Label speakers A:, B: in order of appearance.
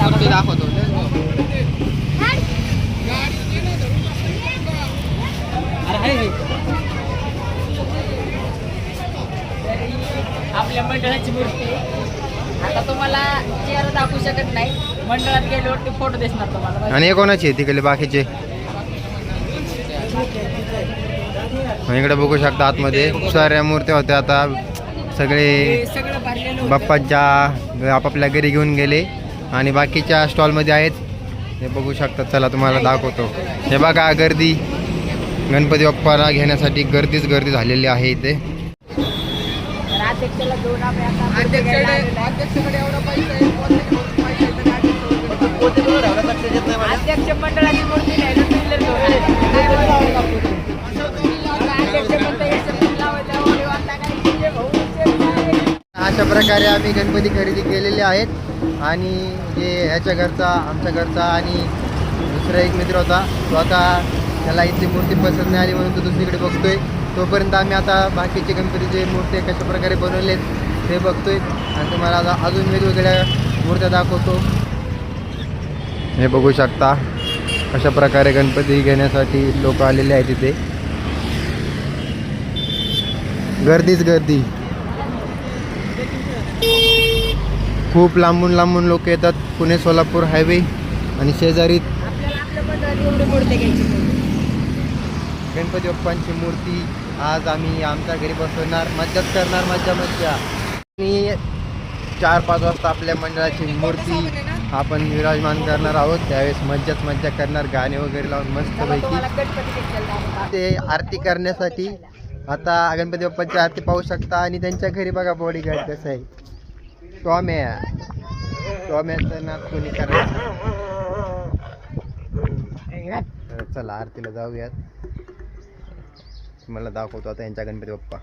A: मूर्ती दाखवतो.
B: आपल्या मंडळाची मूर्ती. आता तुम्हाला चेहरा दाखवू शकत नाही, मंडळात गेल्यावरती फोटो दिसणार तुम्हाला.
C: आणि हे कोणाची आहे तिकडे बाकीचे? इकडे बघू शकता आतमध्ये खूप साऱ्या मूर्त्या होत्या. आता सगळे
B: सगळं भरलेलं होतं.
C: बाप्पाच्या आपापल्या घरी घेऊन गेले आणि बाकीच्या स्टॉलमध्ये आहेत. हे बघू शकता. चला तुम्हाला दाखवतो. हे बघा गर्दी, गणपती बाप्पाला घेण्यासाठी गर्दीच गर्दी झालेली आहे इथे.
B: तर अध्यक्षाला घेऊन आम्ही आता
A: अध्यक्षकडे एवढा पैसा आहे,
B: अध्यक्ष मंडळाची मूर्ती नाही ना, पिल्लर घेऊन आले. अध्यक्ष म्हणतो हे सगळं लावायचं, ओढी वाटा काय, जे भाऊ, जे काय.
C: अशा प्रकारे आम्ही गणपती खरेदी केलेले आहेत. आणि जे ह्याच्या घरचा, आमच्या घरचा आणि दुसरा एक मित्र होता, तो आता त्याला इथली मूर्ती पसंत नाही आली म्हणून तो दुसरीकडे बघतोय. तोपर्यंत आम्ही आता बाकीचे गणपतीचे मूर्ती कशा प्रकारे बनवलेत ते बघतोय आणि तुम्हाला आता अजून वेगवेगळ्या मूर्त्या दाखवतो. हे बघू शकता अशा प्रकारे गणपती घेण्यासाठी लोक आलेले आहेत तिथे. गर्दीच गर्दी. खूप लांबून लांबून लोक येतात. पुणे सोलापूर हायवे आणि शेजारी
B: आपल्याला आपल्या मंडळात एवढी मूर्ती घ्यायची.
C: गणपती बाप्पांची मूर्ती आज आम्ही आमच्या घरी बसवणार, मज्जाच करणार, मज्जा. आणि 4-5 वाजता आपल्या मंडळाची मूर्ती आपण विराजमान करणार आहोत. त्यावेळेस मज्जा करणार, गाणे वगैरे लावून मस्तपैकी.
B: तुम्हाला गणपती देखील
C: ते आरती करण्यासाठी आता गणपती बाप्पांची आरती पाहू शकता. आणि त्यांच्या घरी बघा बॉडीगार्ड कसं आहे. टॉम्याचं नाच कोणी करायचं. चला आरतीला जाऊयात. मला दाखवतो आता यांच्या गणपती बाप्पा.